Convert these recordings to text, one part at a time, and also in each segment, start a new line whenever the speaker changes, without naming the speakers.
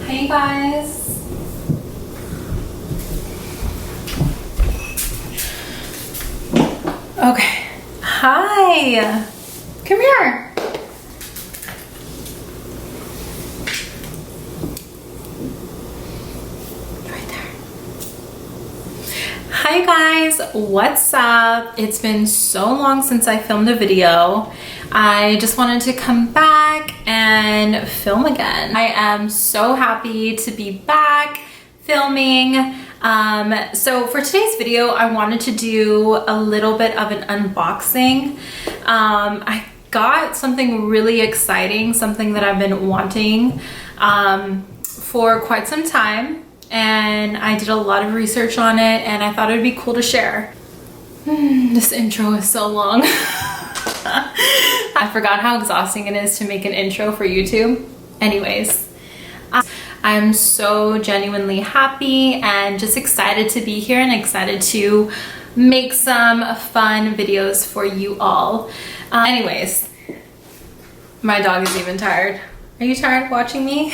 Hey guys. Okay. Hi. Come here. Right there. Hi guys, what's up? It's been so long since I filmed a video. I just wanted to come back and film again. I am so happy to be back filming. So for today's video, I wanted to do a little bit of an unboxing. I got something really exciting, something that I've been wanting for quite some time, and I did a lot of research on it, and I thought it would be cool to share. This intro is so long. I forgot how exhausting it is to make an intro for YouTube. Anyways, I'm so genuinely happy and just excited to be here and excited to make some fun videos for you all. Anyways, my dog is even tired. Are you tired watching me?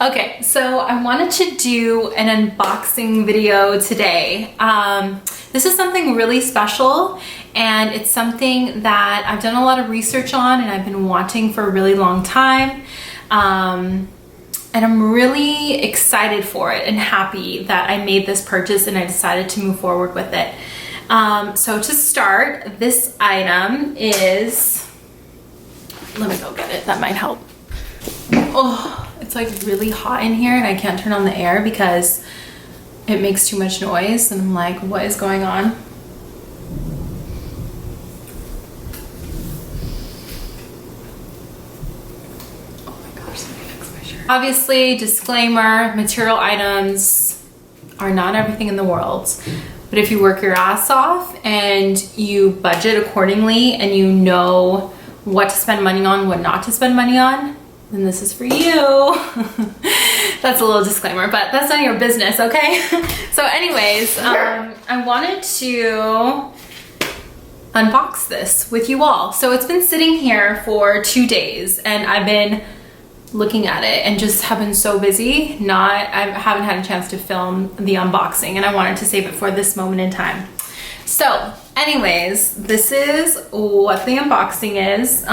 Okay, so I wanted to do an unboxing video today. This is something really special, and it's something that I've done a lot of research on and I've been wanting for a really long time. And I'm really excited for it and happy that I made this purchase and I decided to move forward with it. So to start, this item is, let me go get it, that might help. Oh, it's like really hot in here and I can't turn on the air because it makes too much noise, and I'm like, what is going on? Oh my gosh, let me fix my shirt. Obviously, disclaimer, material items are not everything in the world. But if you work your ass off and you budget accordingly and you know what to spend money on, what not to spend money on, then this is for you. That's a little disclaimer, but that's none of your business, okay? So anyways, I wanted to unbox this with you all. So it's been sitting here for 2 days and I've been looking at it and just have been so busy. I haven't had a chance to film the unboxing, and I wanted to save it for this moment in time. So anyways, this is what the unboxing is.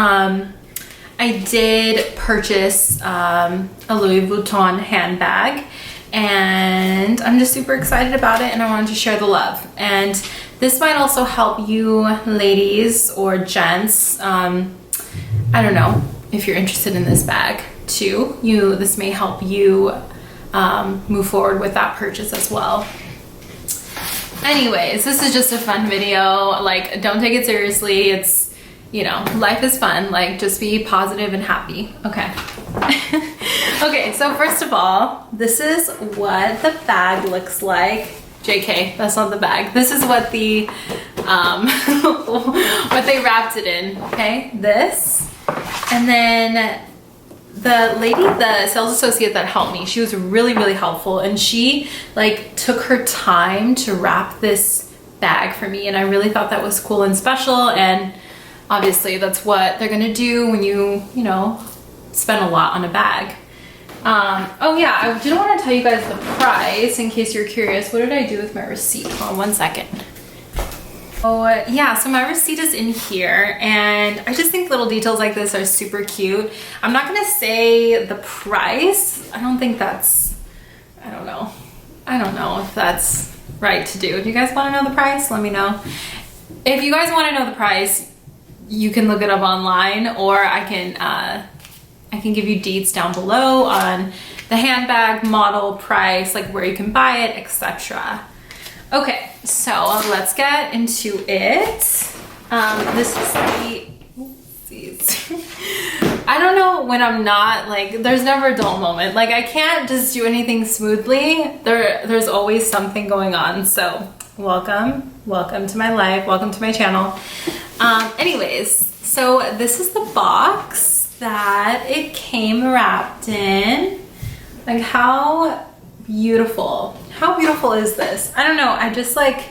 I did purchase a Louis Vuitton handbag, and I'm just super excited about it, and I wanted to share the love. And this might also help you ladies or gents, I don't know, if you're interested in this bag too. This may help you move forward with that purchase as well. Anyways, this is just a fun video. Like, don't take it seriously. It's, you know, life is fun. Like, just be positive and happy. Okay. Okay, so first of all, this is what the bag looks like. JK, that's not the bag. This is what the what they wrapped it in. Okay, this. And then the lady, the sales associate that helped me, she was really, really helpful, and she like took her time to wrap this bag for me, and I really thought that was cool and special. And obviously that's what they're gonna do when you know, spend a lot on a bag. Oh yeah, I didn't want to tell you guys the price in case you're curious. What did I do with my receipt? Hold on one second. Oh yeah, so my receipt is in here, and I just think little details like this are super cute. I'm not gonna say the price. I don't think that's, I don't know if that's right to do. Do you guys want to know the price? Let me know. If you guys want to know the price, you can look it up online, or I can give you deets down below on the handbag, model, price, like where you can buy it, etc. Okay, so let's get into it. This is the, I don't know when I'm not, like, there's never a dull moment. Like, I can't just do anything smoothly. There's always something going on. So welcome to my life, welcome to my channel. Anyways, so this is the box that it came wrapped in. Like, how beautiful is this? I don't know, I just like,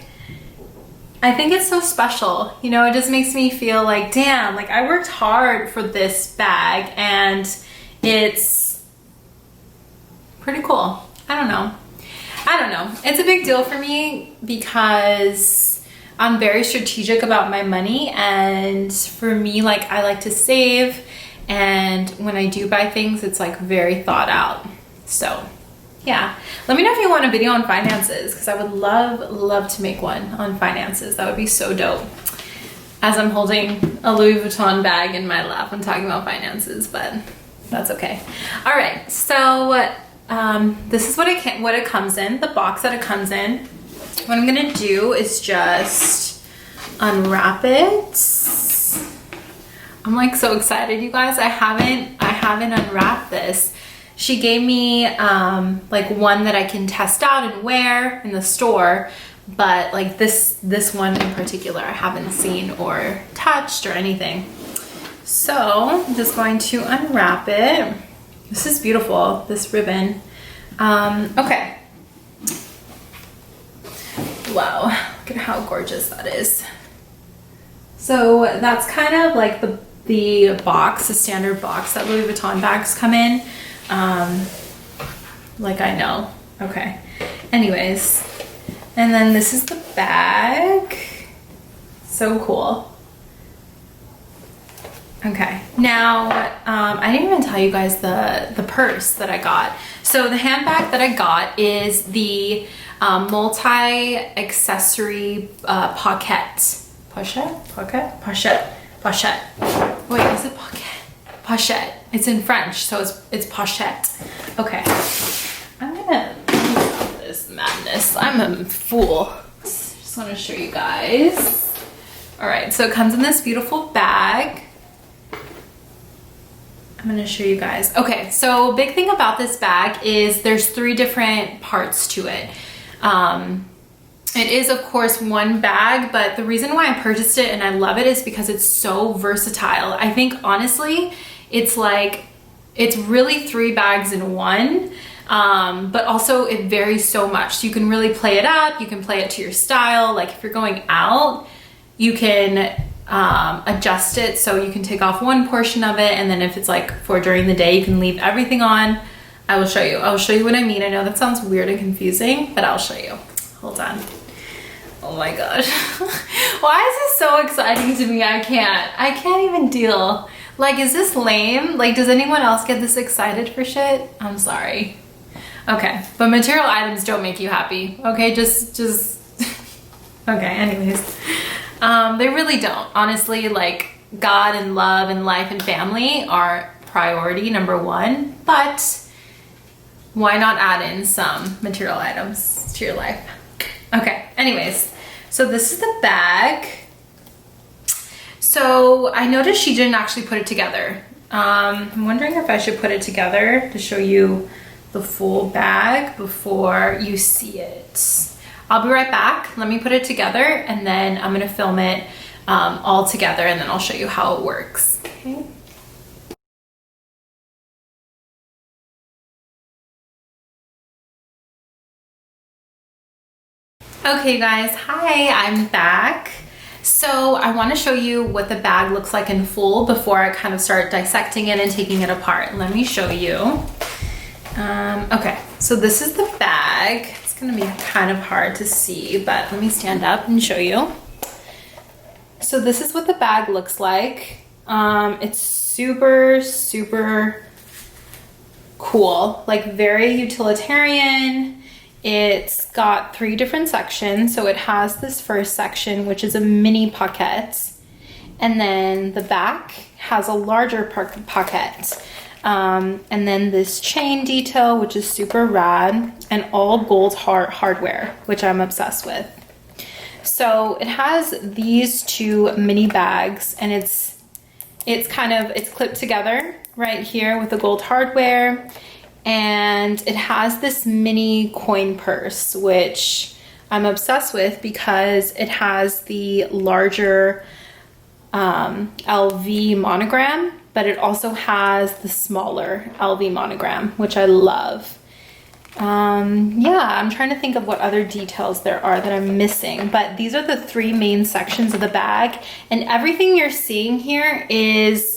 I think it's so special. You know, it just makes me feel like, damn, like I worked hard for this bag, and it's pretty cool. I don't know. It's a big deal for me because I'm very strategic about my money, and for me, like, I like to save, and when I do buy things, it's like very thought out. So yeah, let me know if you want a video on finances, because I would love to make one on finances. That would be so dope. As I'm holding a Louis Vuitton bag in my lap, I'm talking about finances, but that's okay. All right, so this is what it comes in, the box that it comes in. What I'm gonna do is just unwrap it. I'm like so excited, you guys. I haven't unwrapped this. She gave me like one that I can test out and wear in the store, but like this one in particular I haven't seen or touched or anything. So I'm just going to unwrap it. This is beautiful, this ribbon. Okay. Wow, look at how gorgeous that is. So that's kind of like the box, the standard box that Louis Vuitton bags come in. Like, I know. Okay. Anyways, and then this is the bag. So cool. Okay, now I didn't even tell you guys the purse that I got. So the handbag that I got is the multi-accessory Pochette. Pochette. Wait, is it Pochette? Pochette. It's in French, so it's Pochette. Okay, I'm gonna stop this madness. I'm a fool. Just want to show you guys. All right, so it comes in this beautiful bag. I'm gonna show you guys. Okay, so big thing about this bag is there's 3 different parts to it. It is of course one bag, but the reason why I purchased it and I love it is because it's so versatile. I think honestly, it's really 3 bags in one, but also it varies so much. So you can really play it up, you can play it to your style. Like if you're going out, you can adjust it so you can take off one portion of it, and then if it's like for during the day, you can leave everything on. I will show you what I mean. I know that sounds weird and confusing, but I'll show you. Hold on. Oh my gosh. Why is this so exciting to me? I can't even deal. Like, is this lame? Like, does anyone else get this excited for shit? I'm sorry. Okay, but material items don't make you happy. Okay, just okay, anyways. They really don't. Honestly, like, God and love and life and family are priority number 1, but why not add in some material items to your life? Okay, anyways, so this is the bag. So I noticed she didn't actually put it together. I'm wondering if I should put it together to show you the full bag before you see it. I'll be right back. Let me put it together and then I'm gonna film it all together, and then I'll show you how it works. Okay. Okay guys, hi, I'm back. So I want to show you what the bag looks like in full before I kind of start dissecting it and taking it apart. Let me show you. Okay, so this is the bag. It's gonna be kind of hard to see, but let me stand up and show you. So this is what the bag looks like. It's super cool, like very utilitarian. It's got 3 different sections. So it has this first section, which is a mini pocket, and then the back has a larger pocket. And then this chain detail, which is super rad, and all gold hardware, which I'm obsessed with. So it has these 2 mini bags, and it's clipped together right here with the gold hardware. And it has this mini coin purse, which I'm obsessed with because it has the larger LV monogram, but it also has the smaller LV monogram, which I love. Yeah, I'm trying to think of what other details there are that I'm missing, but these are the 3 main sections of the bag, and everything you're seeing here is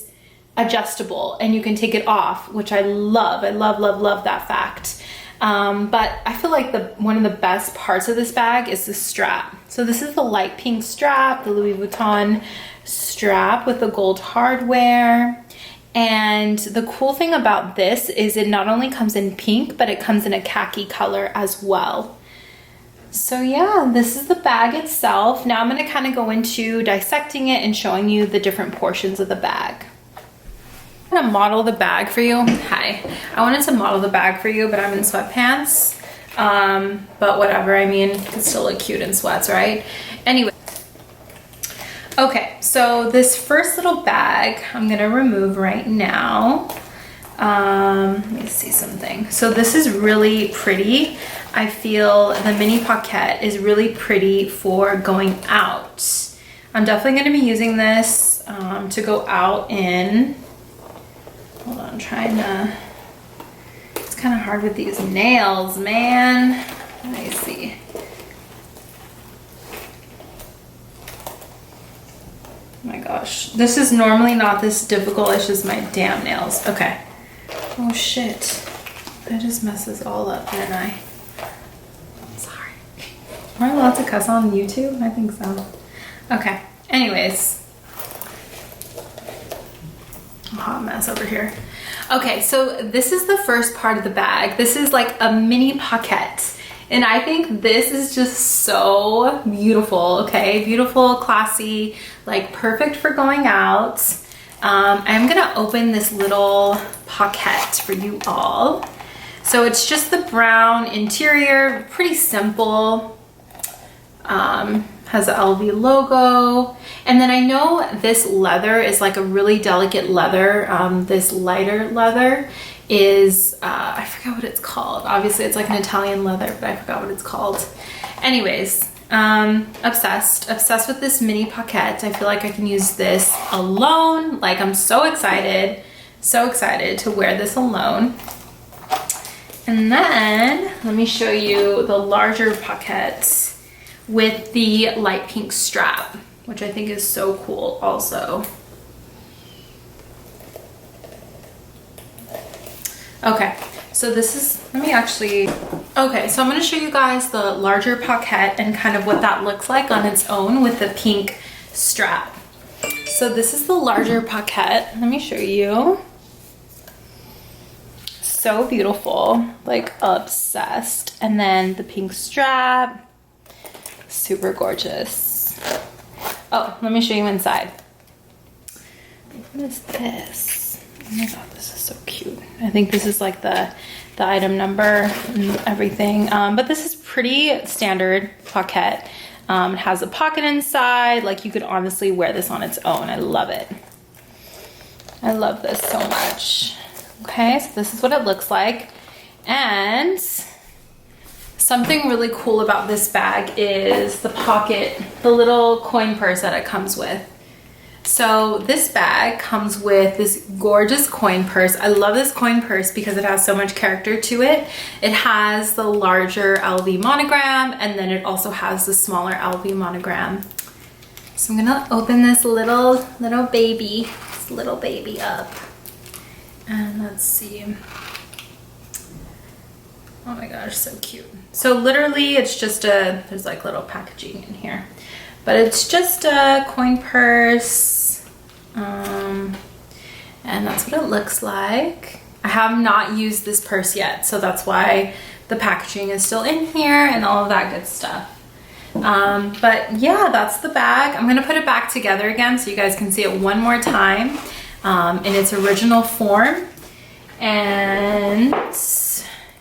adjustable and you can take it off, which I love. I love that fact. But I feel like one of the best parts of this bag is the strap. So this is the light pink strap, the Louis Vuitton strap with the gold hardware. And the cool thing about this is it not only comes in pink, but it comes in a khaki color as well. So yeah, this is the bag itself. Now I'm going to kind of go into dissecting it and showing you the different portions of the bag. I'm going to model the bag for you. Hi. I wanted to model the bag for you, but I'm in sweatpants. But whatever, I mean, it can still look cute in sweats, right? Anyway. Okay, so this first little bag I'm gonna remove right now. Let me see something. So this is really pretty. I feel the mini Pochette is really pretty for going out. I'm definitely gonna be using this to go out in. Hold on, I'm trying to, it's kind of hard with these nails, man. Let me see. Oh my gosh, this is normally not this difficult, it's just my damn nails. Okay. Oh shit. That just messes all up, didn't I? I'm sorry. Am I allowed to cuss on YouTube? I think so. Okay, anyways. A hot mess over here. Okay, so this is the first part of the bag. This is like a mini Pochette. And I think this is just so beautiful, okay? Beautiful, classy, like perfect for going out. I'm gonna open this little Pochette for you all. So it's just the brown interior, pretty simple. Has the LV logo. And then I know this leather is like a really delicate leather. This lighter leather is, I forgot what it's called. Obviously it's like an Italian leather, but I forgot what it's called. Anyways, obsessed with this mini Pochette. I feel like I can use this alone. Like I'm so excited to wear this alone. And then let me show you the larger Pochette with the light pink strap, which I think is so cool also. Okay, so this is, okay, so I'm gonna show you guys the larger Pochette and kind of what that looks like on its own with the pink strap. So this is the larger Pochette. Let me show you. So beautiful, like obsessed. And then the pink strap, super gorgeous. Oh, let me show you inside. What is this? Oh my god, this is so cute. I think this is like the item number and everything. But this is pretty standard Pochette. It has a pocket inside. Like you could honestly wear this on its own. I love it. I love this so much. Okay, so this is what it looks like. And something really cool about this bag is the pocket, the little coin purse that it comes with. So this bag comes with this gorgeous coin purse. I love this coin purse because it has so much character to it. It has the larger LV monogram and then it also has the smaller LV monogram. So I'm gonna open this little baby up. And let's see. Oh my gosh, so cute. So literally it's just there's like little packaging in here. But it's just a coin purse. And that's what it looks like. I have not used this purse yet, so that's why the packaging is still in here and all of that good stuff. But yeah, that's the bag. I'm gonna put it back together again so you guys can see it one more time in its original form. And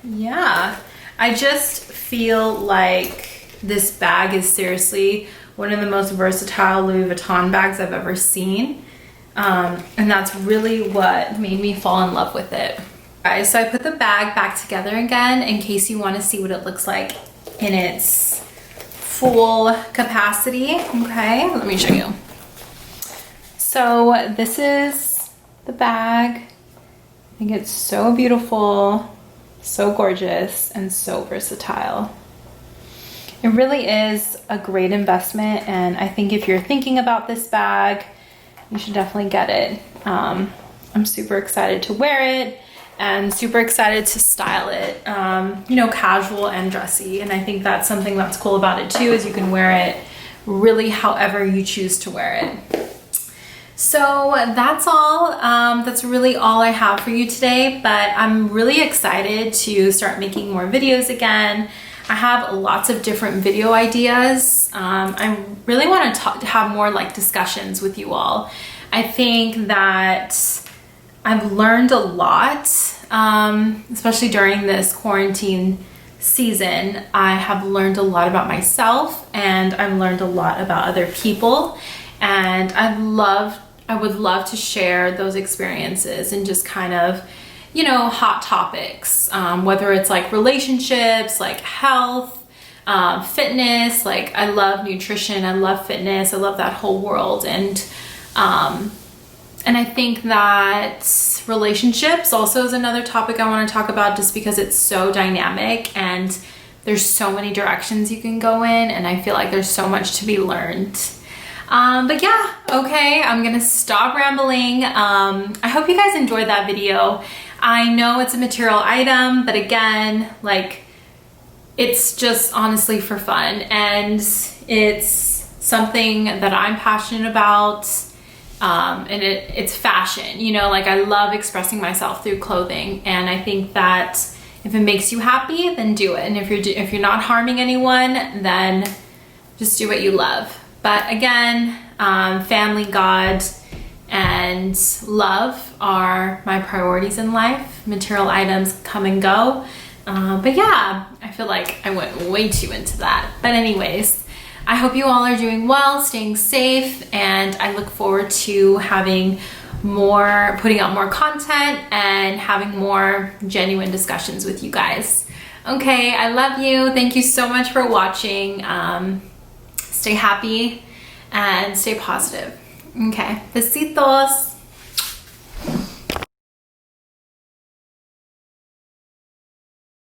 yeah, I just feel like this bag is seriously one of the most versatile Louis Vuitton bags I've ever seen. And that's really what made me fall in love with it. Guys, so I put the bag back together again in case you want to see what it looks like in its full capacity. Okay, let me show you. So this is the bag. I think it's so beautiful, so gorgeous, and so versatile. It really is a great investment, and I think if you're thinking about this bag, you should definitely get it. I'm super excited to wear it, and super excited to style it, you know, casual and dressy. And I think that's something that's cool about it too, is you can wear it really however you choose to wear it. So that's all. That's really all I have for you today, but I'm really excited to start making more videos again. I have lots of different video ideas. I really want to have more like discussions with you all. I think that I've learned a lot, especially during this quarantine season. I have learned a lot about myself, and I've learned a lot about other people, and I would love to share those experiences and just kind of, you know, hot topics, whether it's like relationships, like health, fitness. Like I love nutrition, I love fitness, I love that whole world. And I think that relationships also is another topic I want to talk about, just because it's so dynamic and there's so many directions you can go in, and I feel like there's so much to be learned. But yeah, okay, I'm gonna stop rambling. I hope you guys enjoyed that video. I know it's a material item, but again, like, it's just honestly for fun, and it's something that I'm passionate about, and it's fashion, you know, like I love expressing myself through clothing, and I think that if it makes you happy, then do it, and if you're not harming anyone, then just do what you love. But again, family, God, and love are my priorities in life. Material items come and go. But yeah, I feel like I went way too into that. But anyways, I hope you all are doing well, staying safe, and I look forward to putting out more content and having more genuine discussions with you guys. Okay, I love you. Thank you so much for watching. Stay happy and stay positive. Okay, besitos.